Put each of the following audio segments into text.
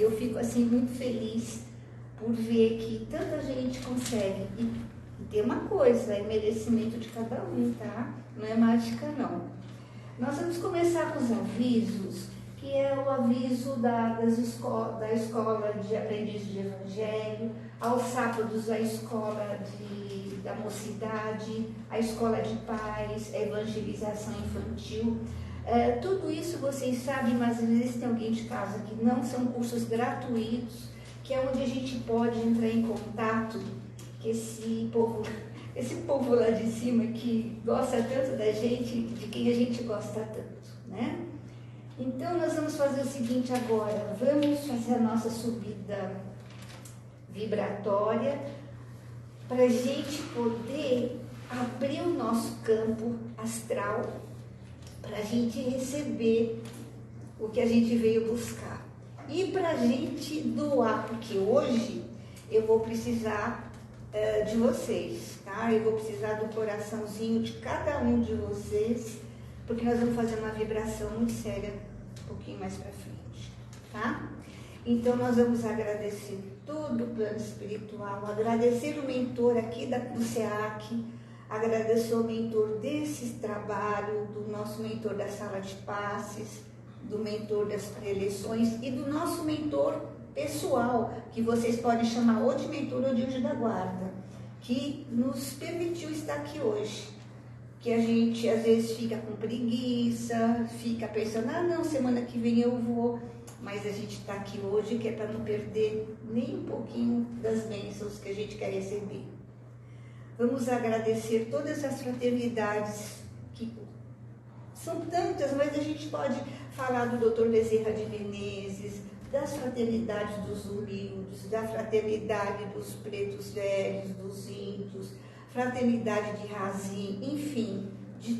eu fico assim muito feliz por ver que tanta gente consegue. E tem uma coisa, é merecimento de cada um, tá? Não é mágica, não. Nós vamos começar com os avisos, que é o aviso da escola de aprendiz de evangelho, aos sábados a escola da mocidade, a escola de paz, a evangelização infantil. Tudo isso vocês sabem, mas às vezes tem alguém de casa que não são cursos gratuitos, que é onde a gente pode entrar em contato com esse povo lá de cima que gosta tanto da gente, de quem a gente gosta tanto, né? Então nós vamos fazer o seguinte agora, vamos fazer a nossa subida vibratória para a gente poder abrir o nosso campo astral, para a gente receber o que a gente veio buscar e para a gente doar, porque hoje eu vou precisar de vocês, tá? Eu vou precisar do coraçãozinho de cada um de vocês, porque nós vamos fazer uma vibração muito séria um pouquinho mais para frente, tá? Então nós vamos agradecer todo o plano espiritual, agradecer o mentor aqui do SEAC, agradecer o mentor desse trabalho, do nosso mentor da sala de passes, do mentor das preleções e do nosso mentor pessoal, que vocês podem chamar ou de mentor ou de anjo da guarda, que nos permitiu estar aqui hoje. Que a gente às vezes fica com preguiça, fica pensando, não, semana que vem eu vou, mas a gente está aqui hoje que é para não perder nem um pouquinho das bênçãos que a gente quer receber. Vamos agradecer todas as fraternidades, que são tantas, mas a gente pode falar do Dr. Bezerra de Menezes, das fraternidades dos humildes, da fraternidade dos pretos velhos, dos índios, fraternidade de Razim, enfim, de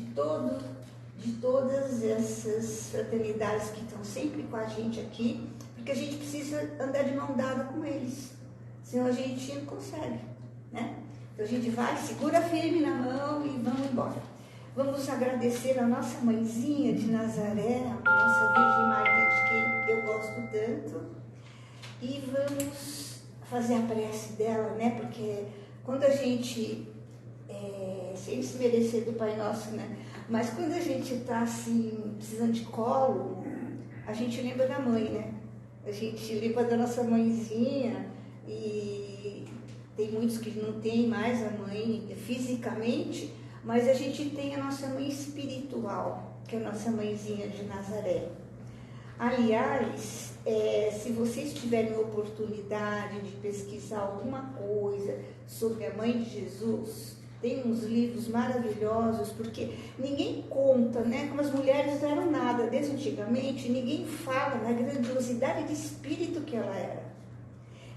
todas essas fraternidades que estão sempre com a gente aqui, porque a gente precisa andar de mão dada com eles, senão a gente não consegue, né? Então a gente vai, segura firme na mão e vamos embora. Vamos agradecer a nossa mãezinha de Nazaré, a nossa Virgem Maria, de quem eu gosto tanto, e vamos fazer a prece dela, né? Porque quando a gente, sem se merecer do Pai Nosso, né? Mas quando a gente está assim, precisando de colo, a gente lembra da mãe, né? A gente lembra da nossa mãezinha, e tem muitos que não têm mais a mãe fisicamente, mas a gente tem a nossa mãe espiritual, que é a nossa mãezinha de Nazaré. Aliás, se vocês tiverem oportunidade de pesquisar alguma coisa sobre a mãe de Jesus, tem uns livros maravilhosos, porque ninguém conta, né, como as mulheres não eram nada, desde antigamente, ninguém fala na grandiosidade de espírito que ela era.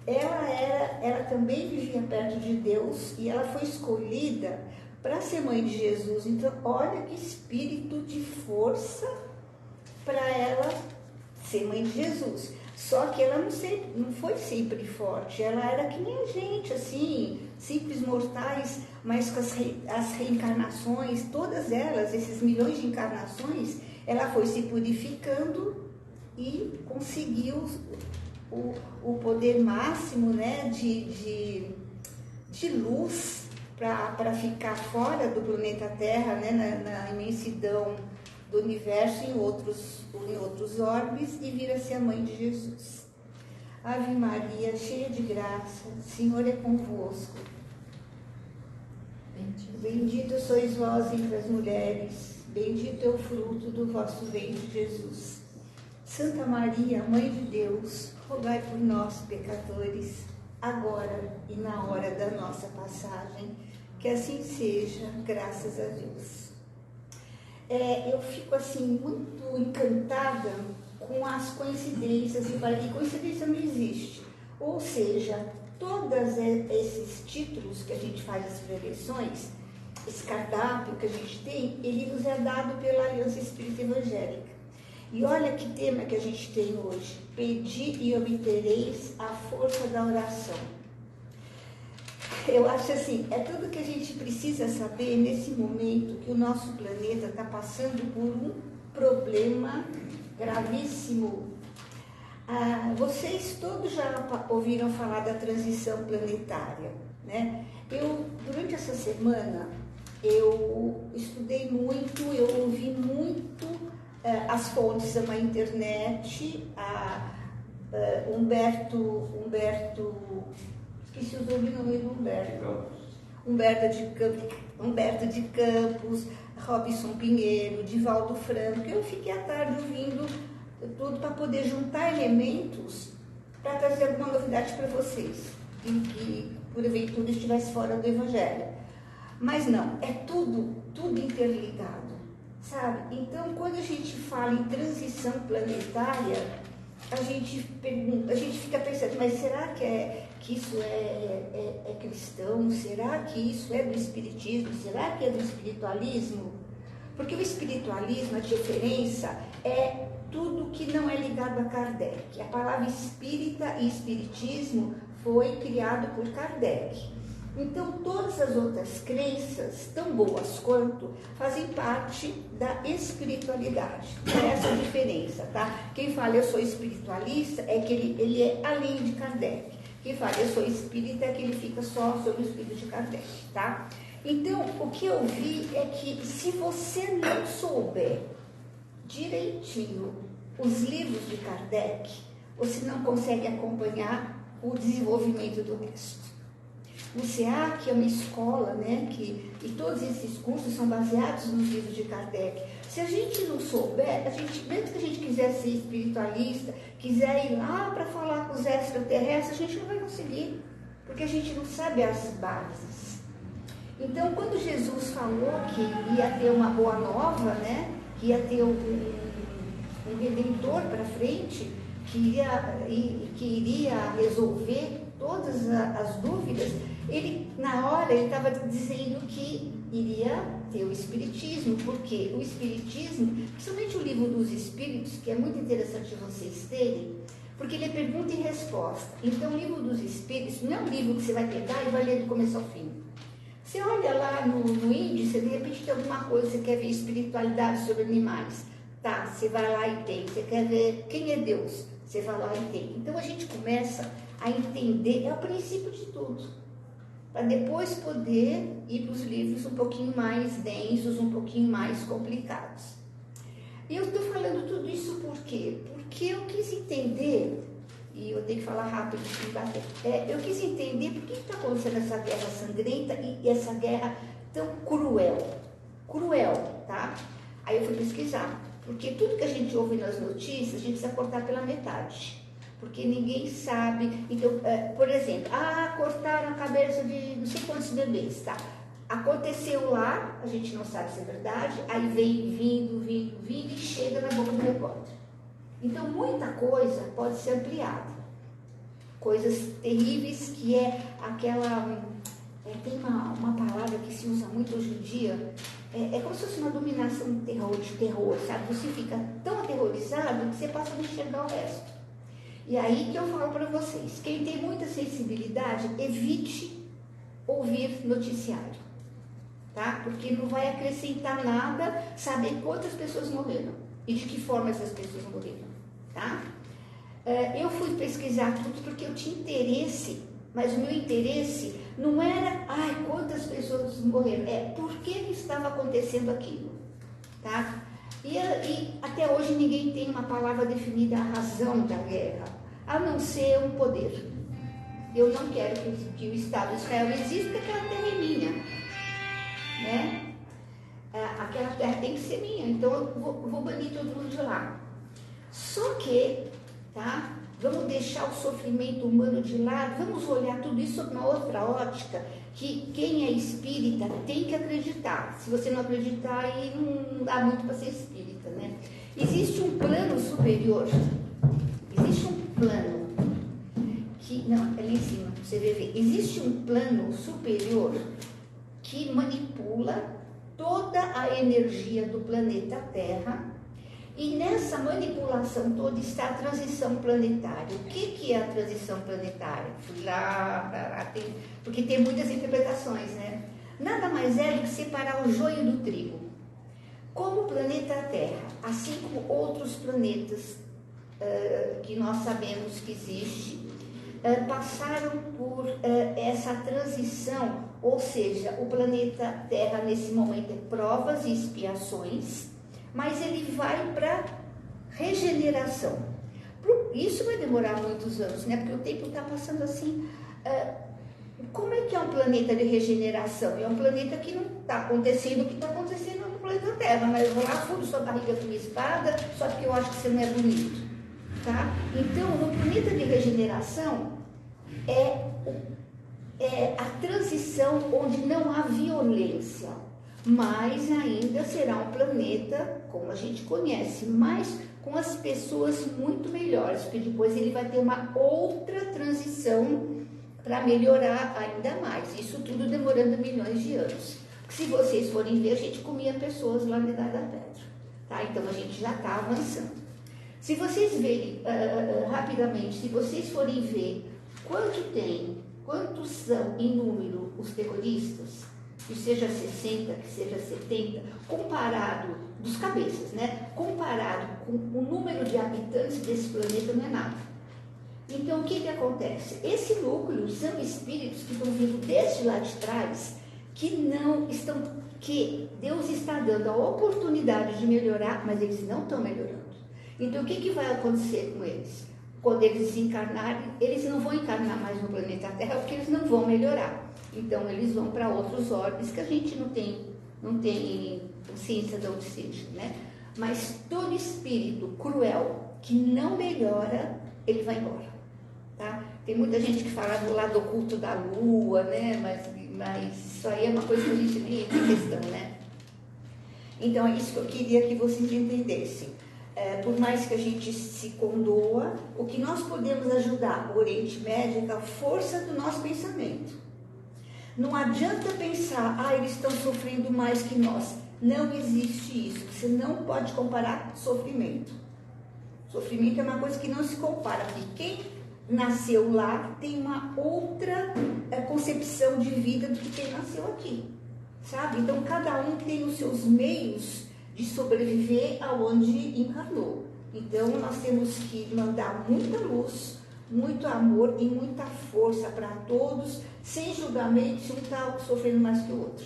Ela também vivia perto de Deus e ela foi escolhida para ser mãe de Jesus. Então, olha que espírito de força para ela ser mãe de Jesus. Só que ela não foi sempre forte, ela era que nem a gente, assim, simples mortais, mas com as reencarnações, todas elas, esses milhões de encarnações, ela foi se purificando e conseguiu o poder máximo, né, de luz para ficar fora do planeta Terra, né, na imensidão do universo, em outros orbes, e vira-se a mãe de Jesus. Ave Maria, cheia de graça, o Senhor é convosco. Bendito sois vós entre as mulheres, bendito é o fruto do vosso ventre, Jesus. Santa Maria, Mãe de Deus, rogai por nós, pecadores, agora e na hora da nossa passagem. Que assim seja, graças a Deus. Eu fico assim muito encantada com as coincidências, e para que coincidência não existe. Ou seja, todos esses títulos que a gente faz as preleções, esse cardápio que a gente tem, ele nos é dado pela Aliança Espírita Evangélica. E olha que tema que a gente tem hoje: pedi e obtereis a força da oração. Eu acho assim, é tudo que a gente precisa saber nesse momento que o nosso planeta está passando por um problema gravíssimo. Vocês todos já ouviram falar da transição planetária, né? Durante essa semana, eu estudei muito, eu ouvi muito as fontes na internet, esqueci o sobrenome do Humberto de Campos, Robson Pinheiro, Divaldo Franco. Eu fiquei à tarde ouvindo tudo para poder juntar elementos para trazer alguma novidade para vocês, em que porventura estivesse fora do Evangelho. Mas não, é tudo interligado, sabe? Então, quando a gente fala em transição planetária, a gente fica pensando, mas será que isso é cristão? Será que isso é do espiritismo? Será que é do espiritualismo? Porque o espiritualismo, a diferença é tudo que não é ligado a Kardec. A palavra espírita e espiritismo foi criado por Kardec. Então, todas as outras crenças, tão boas quanto, fazem parte da espiritualidade. É essa a diferença, tá? Quem fala eu sou espiritualista é que ele é além de Kardec. Quem fala eu sou espírita é que ele fica só sobre o espírito de Kardec, tá? Então, o que eu vi é que se você não souber direitinho os livros de Kardec, você não consegue acompanhar o desenvolvimento do resto. O SEAC é uma escola, né, e todos esses cursos são baseados nos livros de Kardec. Se a gente não souber, mesmo que a gente quiser ser espiritualista, quiser ir lá para falar com os extraterrestres, a gente não vai conseguir, porque a gente não sabe as bases. Então, quando Jesus falou que ia ter uma boa nova, né, que ia ter um redentor para frente, que iria resolver todas as dúvidas, na hora ele estava dizendo que iria ter o Espiritismo, porque o Espiritismo, principalmente o livro dos Espíritos, que é muito interessante vocês terem, porque ele é pergunta e resposta. Então, o livro dos Espíritos não é um livro que você vai pegar e vai ler do começo ao fim. Você olha lá no índice, de repente tem alguma coisa, você quer ver espiritualidade sobre animais. Tá, você vai lá e tem. Você quer ver quem é Deus? Você vai lá e tem. Então, a gente começa a entender, é o princípio de tudo, para depois poder ir para os livros um pouquinho mais densos, um pouquinho mais complicados. E eu estou falando tudo isso por quê? Porque eu quis entender, e eu tenho que falar rápido, eu quis entender por que está acontecendo essa guerra sangrenta e essa guerra tão cruel, tá? Aí eu fui pesquisar, porque tudo que a gente ouve nas notícias, a gente precisa cortar pela metade. Porque ninguém sabe. Então, por exemplo, cortaram a cabeça de não sei quantos bebês, tá? Aconteceu lá, a gente não sabe se é verdade, aí vem vindo e chega na boca do repórter. Então, muita coisa pode ser ampliada. Coisas terríveis que é aquela... tem uma palavra que se usa muito hoje em dia, é como se fosse uma dominação de terror, sabe? Você fica tão aterrorizado que você passa a não enxergar o resto. E aí que eu falo para vocês, quem tem muita sensibilidade, evite ouvir noticiário, tá? Porque não vai acrescentar nada saber quantas pessoas morreram e de que forma essas pessoas morreram, tá? Eu fui pesquisar tudo porque eu tinha interesse, mas o meu interesse não era, quantas pessoas morreram, por que estava acontecendo aquilo, tá? E até hoje ninguém tem uma palavra definida a razão da guerra, a não ser um poder. Eu não quero que o Estado de Israel exista, porque aquela terra é minha, né? Aquela terra tem que ser minha, então eu vou banir todo mundo de lá. Só que, tá? Vamos deixar o sofrimento humano de lado, vamos olhar tudo isso sob uma outra ótica, que quem é espírita tem que acreditar. Se você não acreditar, aí não dá muito para ser espírita, né? Existe um plano superior, existe um plano que, não, é lá em cima, você vai ver, existe um plano superior que manipula toda a energia do planeta Terra. E nessa manipulação toda está a transição planetária. O que é a transição planetária? Fui lá, porque tem muitas interpretações, né? Nada mais é do que separar o joio do trigo. Como o planeta Terra, assim como outros planetas que nós sabemos que existe, passaram por essa transição, ou seja, o planeta Terra nesse momento é provas e expiações, mas ele vai para regeneração. Isso vai demorar muitos anos, né? Porque o tempo está passando assim. Como é que é um planeta de regeneração? É um planeta que não está acontecendo o que está acontecendo no planeta Terra, mas eu vou lá, furo sua barriga com minha espada, só porque eu acho que você não é bonito. Tá? Então, no planeta de regeneração, é a transição onde não há violência, mas ainda será um planeta, como a gente conhece, mas com as pessoas muito melhores, porque depois ele vai ter uma outra transição para melhorar ainda mais. Isso tudo demorando milhões de anos. Se vocês forem ver, a gente comia pessoas lá na Idade da Pedra. Tá? Então, a gente já está avançando. Se vocês verem rapidamente, se vocês forem ver quantos são em número os terroristas, que seja 60, que seja 70, comparado, dos cabeças, né? Comparado com o número de habitantes desse planeta, não é nada. Então, o que acontece? Esse núcleo são espíritos que estão vindo desde lá de trás, que Deus está dando a oportunidade de melhorar, mas eles não estão melhorando. Então, o que vai acontecer com eles? Quando eles encarnarem, eles não vão encarnar mais no planeta Terra, porque eles não vão melhorar. Então, eles vão para outros orbes que a gente não tem ciência de onde seja, né? Mas todo espírito cruel que não melhora, ele vai embora, tá? Tem muita gente que fala do lado oculto da Lua, né? Mas isso aí é uma coisa que a gente nem entra em questão, né? Então, é isso que eu queria que vocês entendessem. Por mais que a gente se condoa, o que nós podemos ajudar o Oriente Médio é a força do nosso pensamento. Não adianta pensar, eles estão sofrendo mais que nós. Não existe isso. Você não pode comparar sofrimento. Sofrimento é uma coisa que não se compara, porque quem nasceu lá tem uma outra concepção de vida do que quem nasceu aqui, sabe? Então, cada um tem os seus meios de sobreviver aonde encarnou. Então, nós temos que mandar muita luz, muito amor e muita força para todos, sem julgamento se um está sofrendo mais que o outro,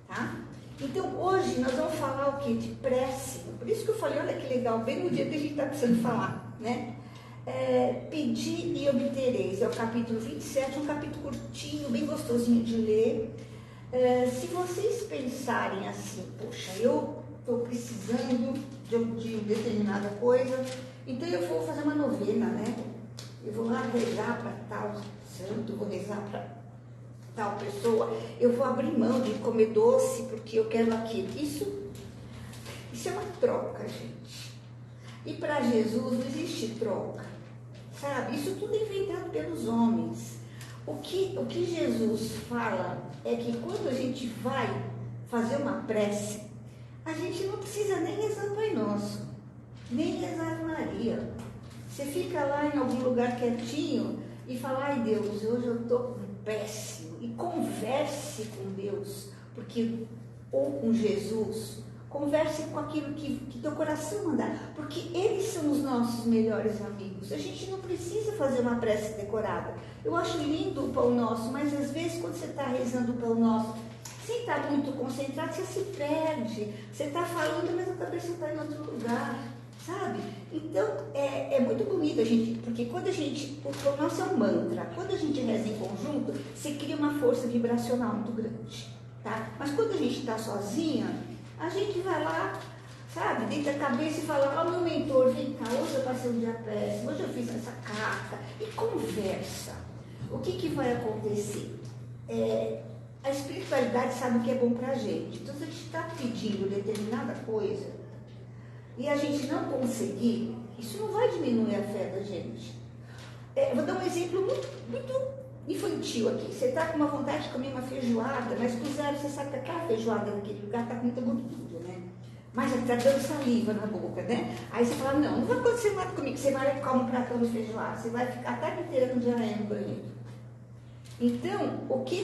tá? Então, hoje nós vamos falar o quê? De prece. Por isso que eu falei, olha que legal, bem no dia que a gente está precisando falar, né? Pedir e obtereis, é o capítulo 27, um capítulo curtinho, bem gostosinho de ler. Se vocês pensarem assim, poxa, eu estou precisando de determinada coisa, então eu vou fazer uma novena, né? Eu vou lá rezar para tal santo, vou rezar para tal pessoa, eu vou abrir mão de comer doce porque eu quero aquilo. Isso é uma troca, gente. E para Jesus não existe troca, sabe? Isso tudo é inventado pelos homens. O que Jesus fala é que quando a gente vai fazer uma prece, a gente não precisa nem rezar o Pai Nosso, nem rezar a Maria. Você fica lá em algum lugar quietinho e fala, ai Deus, hoje eu estou péssimo. E converse com Deus, ou com Jesus, converse com aquilo que teu coração mandar, porque eles são os nossos melhores amigos. A gente não precisa fazer uma prece decorada. Eu acho lindo o Pão Nosso, mas às vezes quando você está rezando o Pão Nosso, sem estar muito concentrado, você se perde. Você está falando, mas a cabeça está em outro lugar, sabe? Então, é muito bonito a gente, porque quando o Pão Nosso é um mantra, quando a gente reza em conjunto, você cria uma força vibracional muito grande, tá? Mas quando a gente está sozinha, a gente vai lá, sabe, deita a cabeça e fala, meu mentor, vem cá, hoje eu passei um dia péssimo, hoje eu fiz essa carta, e conversa. O que vai acontecer? A espiritualidade sabe o que é bom pra gente. Então, se a gente está pedindo determinada coisa e a gente não conseguir, isso não vai diminuir a fé da gente. Vou dar um exemplo muito infantil aqui. Você está com uma vontade de comer uma feijoada, mas puseram, você sabe que aquela feijoada naquele lugar está com muita gordura, né? Mas está dando saliva na boca, né? Aí você fala, não vai acontecer nada comigo. Você vai comer um pratão de feijoada, você vai ficar a tarde inteira com diarreia no banheiro. Então, o que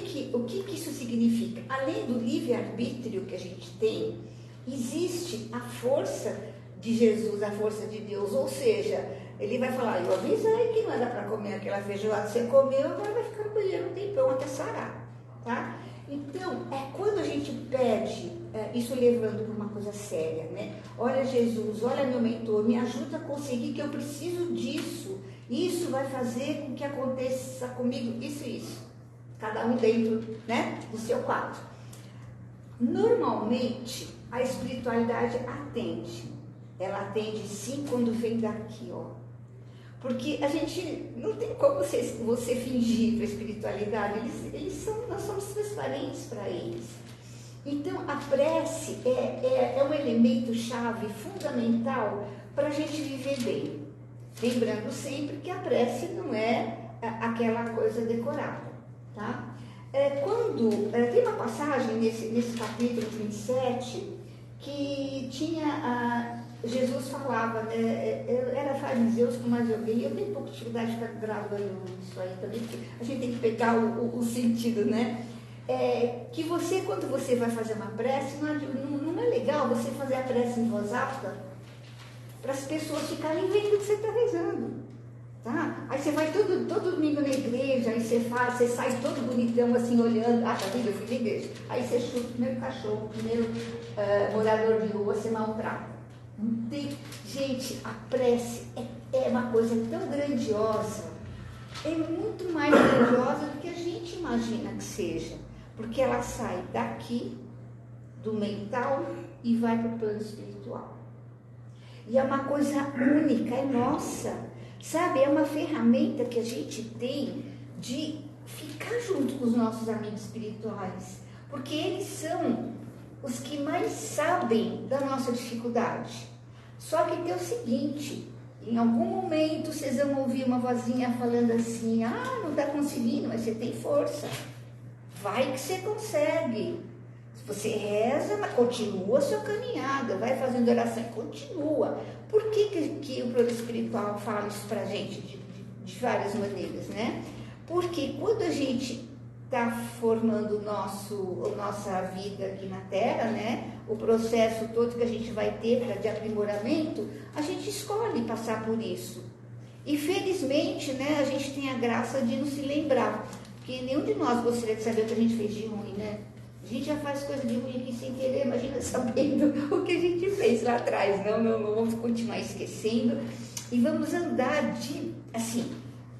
isso significa? Além do livre-arbítrio que a gente tem, existe a força de Jesus, a força de Deus. Ou seja, Ele vai falar, eu avisei que não era para comer aquela feijoada, você comeu, agora vai ficar no banheiro um tempão até sarar, tá? Então, quando a gente pede, isso levando para uma coisa séria, né? Olha Jesus, olha meu mentor, me ajuda a conseguir que eu preciso disso. Isso vai fazer com que aconteça comigo isso e isso. Cada um dentro, né, do seu quadro. Normalmente, a espiritualidade atende. Ela atende sim quando vem daqui, ó. Porque a gente não tem como você fingir para a espiritualidade, nós somos transparentes para eles. Então, a prece é um elemento chave, fundamental, para a gente viver bem. Lembrando sempre que a prece não é aquela coisa decorada, tá? Tem uma passagem nesse capítulo 27 que tinha... Jesus falava, né, era fariseus com mais alguém, eu tenho um pouco de dificuldade de ficar gravando isso aí também, porque a gente tem que pegar o sentido, né? Que você, quando você vai fazer uma prece, não é legal você fazer a prece em voz alta para as pessoas ficarem vendo que você está rezando, tá? Aí você vai todo domingo na igreja, aí você sai todo bonitão assim, olhando, tá vendo, eu fui na igreja, aí você chuta o primeiro cachorro, o primeiro morador de rua, você maltrata. Gente, a prece é uma coisa tão grandiosa, é muito mais grandiosa do que a gente imagina que seja, porque ela sai daqui, do mental, e vai para o plano espiritual. E é uma coisa única, é nossa, sabe? É uma ferramenta que a gente tem de ficar junto com os nossos amigos espirituais, porque eles são os que mais sabem da nossa dificuldade. Só que tem o seguinte, em algum momento vocês vão ouvir uma vozinha falando assim, não está conseguindo, mas você tem força, vai que você consegue. Se você reza, mas continua a sua caminhada, vai fazendo oração e continua. Por que o plano espiritual fala isso pra gente de várias maneiras, né? Porque quando a gente está formando nossa vida aqui na Terra, né? O processo todo que a gente vai ter de aprimoramento, a gente escolhe passar por isso. E felizmente, né, a gente tem a graça de não se lembrar, porque nenhum de nós gostaria de saber o que a gente fez de ruim, né? A gente já faz coisa de ruim aqui sem querer, imagina sabendo o que a gente fez lá atrás. Não vamos continuar esquecendo e vamos andar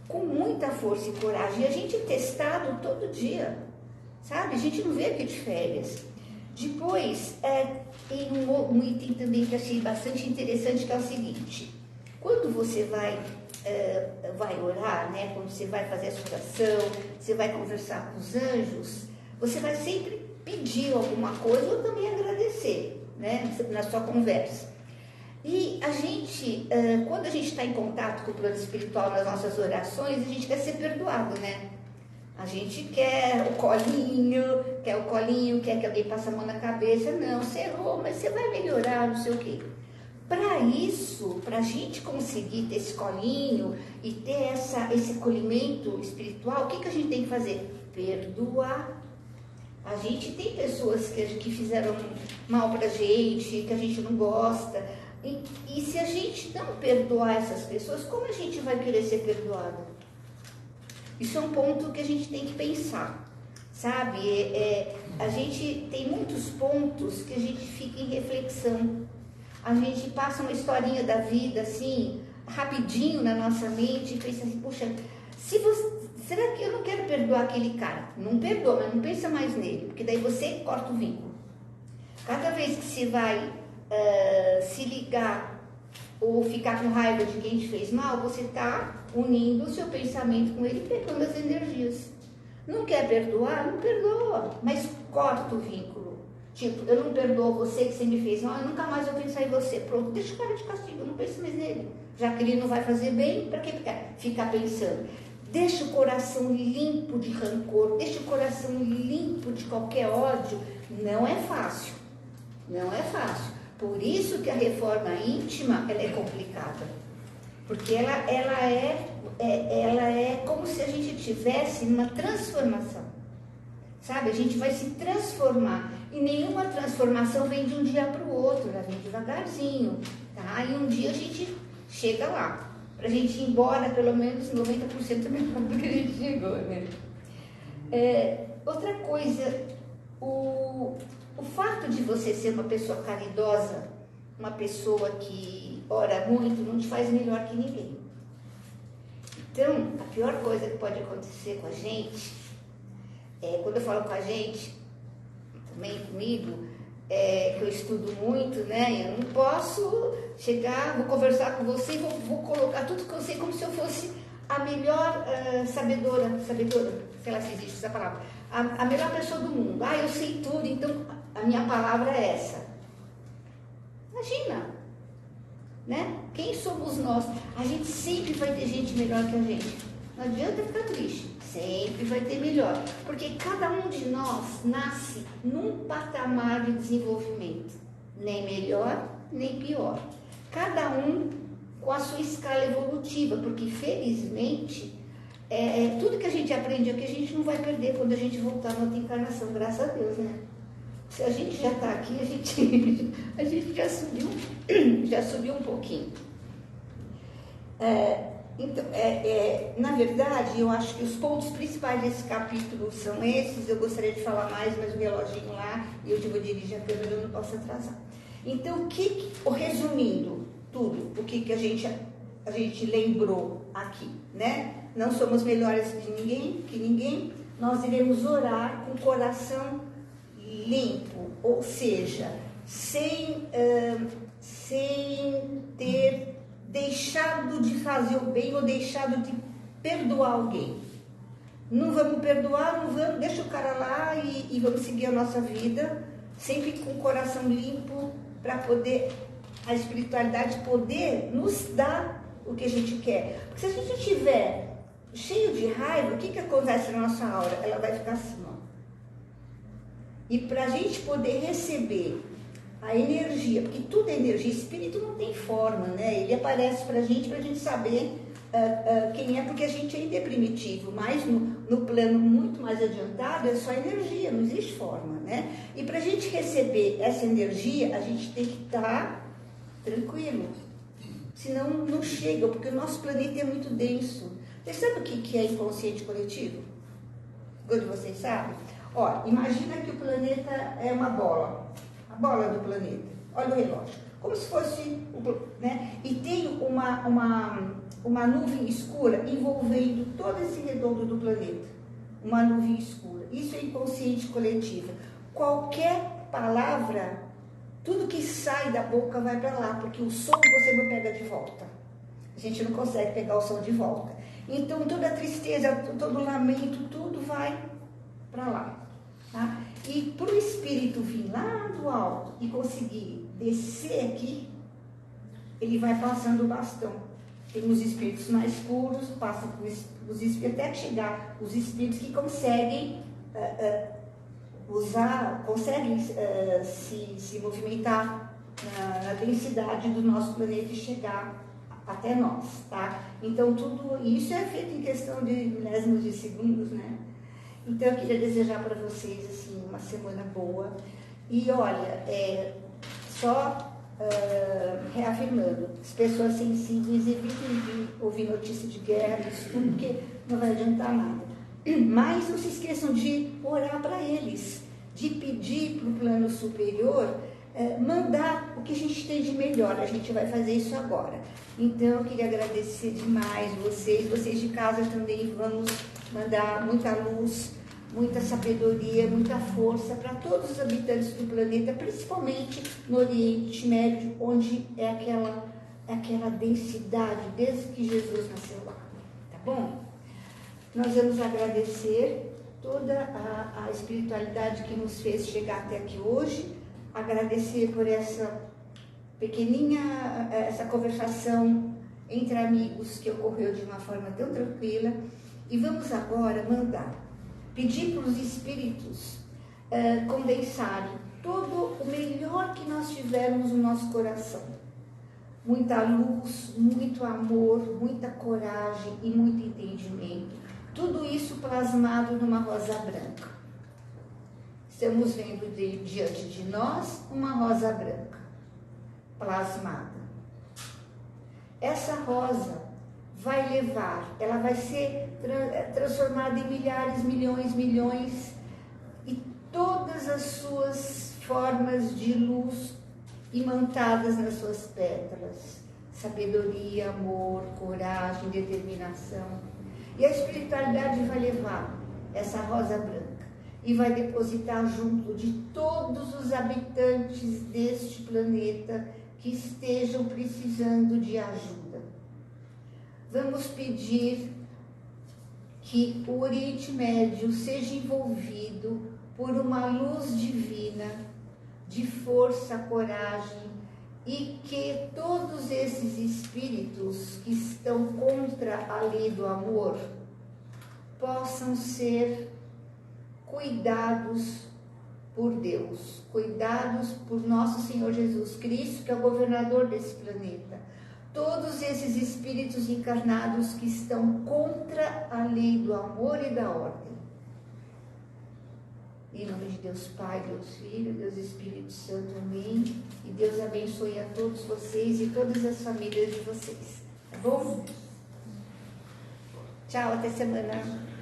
com muita força e coragem. E a gente é testado todo dia, sabe? A gente não vê aqui de férias. Depois, tem um item também que achei bastante interessante, que é o seguinte. Quando você vai orar, né? Quando você vai fazer a sua oração, você vai conversar com os anjos, você vai sempre pedir alguma coisa ou também agradecer, né? Na sua conversa. E a gente, quando a gente está em contato com o plano espiritual nas nossas orações, a gente quer ser perdoado, né? A gente quer o colinho, quer que alguém passe a mão na cabeça. Não, você errou, mas você vai melhorar, não sei o quê. Para isso, para a gente conseguir ter esse colinho e ter esse acolhimento espiritual, o que a gente tem que fazer? Perdoar. A gente tem pessoas que fizeram mal para a gente, que a gente não gosta. E se a gente não perdoar essas pessoas, como a gente vai querer ser perdoado? Isso é um ponto que a gente tem que pensar, sabe? A gente tem muitos pontos que a gente fica em reflexão. A gente passa uma historinha da vida, assim, rapidinho na nossa mente e pensa assim, puxa, será que eu não quero perdoar aquele cara? Não perdoa, mas não pensa mais nele, porque daí você corta o vínculo. Cada vez que você vai se ligar ou ficar com raiva de quem te fez mal, você está unindo o seu pensamento com ele, pegando as energias. Não quer perdoar? Não perdoa, mas corta o vínculo. Tipo, eu não perdoo você que você me fez mal, eu nunca mais vou pensar em você. Pronto, deixa o cara de castigo, eu não penso mais nele. Já que ele não vai fazer bem, para que ficar pensando? Deixa o coração limpo de rancor, deixa o coração limpo de qualquer ódio. Não é fácil, não é fácil. Por isso que a reforma íntima, ela é complicada. Porque ela é como se a gente tivesse uma transformação. Sabe? A gente vai se transformar. E nenhuma transformação vem de um dia para o outro, ela vem devagarzinho. Tá? E um dia a gente chega lá. para a gente ir embora pelo menos 90% melhor do que a gente chegou, né? Outra coisa, o fato de você ser uma pessoa caridosa, uma pessoa que ora muito, não te faz melhor que ninguém. Então, a pior coisa que pode acontecer com a gente, quando eu falo com a gente, também comigo, que eu estudo muito, né? Eu não posso chegar, vou conversar com você e vou colocar tudo que eu sei como se eu fosse a melhor sabedora, sei lá se existe essa palavra, a melhor pessoa do mundo. Eu sei tudo, então a minha palavra é essa. Imagina, né? Quem somos nós? A gente sempre vai ter gente melhor que a gente. Não adianta ficar triste. Sempre vai ter melhor. Porque cada um de nós nasce num patamar de desenvolvimento. Nem melhor, nem pior. Cada um com a sua escala evolutiva. Porque, felizmente, tudo que a gente aprende aqui, a gente não vai perder quando a gente voltar na outra encarnação. Graças a Deus, né? Se a gente já está aqui, a gente já subiu um pouquinho. Então, na verdade, eu acho que os pontos principais desse capítulo são esses. Eu gostaria de falar mais, mas o reloginho lá, e eu vou dirigir a câmera, eu não posso atrasar. Então, resumindo tudo, o que a gente lembrou aqui, né? Não somos melhores que ninguém, nós iremos orar com o coração limpo, ou seja, sem ter deixado de fazer o bem ou deixado de perdoar alguém. Não vamos perdoar, deixa o cara lá e vamos seguir a nossa vida, sempre com o coração limpo, para poder, a espiritualidade poder nos dar o que a gente quer. Porque se a gente estiver cheio de raiva, o que acontece na nossa aura? Ela vai ficar assim, ó. E para a gente poder receber a energia, porque tudo é energia, espírito não tem forma, né? Ele aparece para a gente saber quem é, porque a gente ainda é primitivo, mas no plano muito mais adiantado é só energia, não existe forma, né? E para a gente receber essa energia, a gente tem que estar tranquilo, senão não chega, porque o nosso planeta é muito denso. Você sabe o que é inconsciente coletivo? Quando vocês sabem? Imagina que o planeta é uma bola, a bola do planeta. Olha o relógio, como se fosse, né? E tem uma nuvem escura envolvendo todo esse redondo do planeta. Uma nuvem escura. Isso é inconsciente coletivo. Qualquer palavra, tudo que sai da boca vai para lá, porque o som você não pega de volta. A gente não consegue pegar o som de volta. Então toda a tristeza, todo o lamento, tudo vai para lá. Tá? E para o espírito vir lá do alto e conseguir descer aqui, ele vai passando o bastão. Tem os espíritos mais puros, passa por os espíritos, até chegar os espíritos que conseguem se movimentar na densidade do nosso planeta e chegar até nós, tá? Então tudo isso é feito em questão de milésimos de segundos, né? Então eu queria desejar para vocês assim, uma semana boa. E olha, reafirmando, as pessoas sensíveis evitem de ouvir notícia de guerra, isso tudo, porque não vai adiantar nada. Mas não se esqueçam de orar para eles, de pedir para o plano superior mandar o que a gente tem de melhor. A gente vai fazer isso agora. Então eu queria agradecer demais vocês de casa também. Vamos mandar muita luz, muita sabedoria, muita força para todos os habitantes do planeta, principalmente no Oriente Médio, onde é aquela densidade desde que Jesus nasceu lá. Tá bom? Nós vamos agradecer toda a espiritualidade que nos fez chegar até aqui hoje, agradecer por essa pequenininha, essa conversação entre amigos que ocorreu de uma forma tão tranquila. E vamos agora pedir para os espíritos condensarem todo o melhor que nós tivermos no nosso coração. Muita luz, muito amor, muita coragem e muito entendimento. Tudo isso plasmado numa rosa branca. Estamos vendo diante de nós uma rosa branca, plasmada. Essa rosa vai levar, ela vai ser transformada em milhares, milhões, e todas as suas formas de luz imantadas nas suas pétalas. Sabedoria, amor, coragem, determinação. E a espiritualidade vai levar essa rosa branca e vai depositar junto de todos os habitantes deste planeta que estejam precisando de ajuda. Vamos pedir que o Oriente Médio seja envolvido por uma luz divina de força, coragem, e que todos esses espíritos que estão contra a lei do amor possam ser cuidados por Deus, cuidados por nosso Senhor Jesus Cristo, que é o governador desse planeta. Todos esses espíritos encarnados que estão contra a lei do amor e da ordem. Em nome de Deus Pai, Deus Filho, Deus Espírito Santo, amém. E Deus abençoe a todos vocês e todas as famílias de vocês. Tá bom? Tchau, até semana.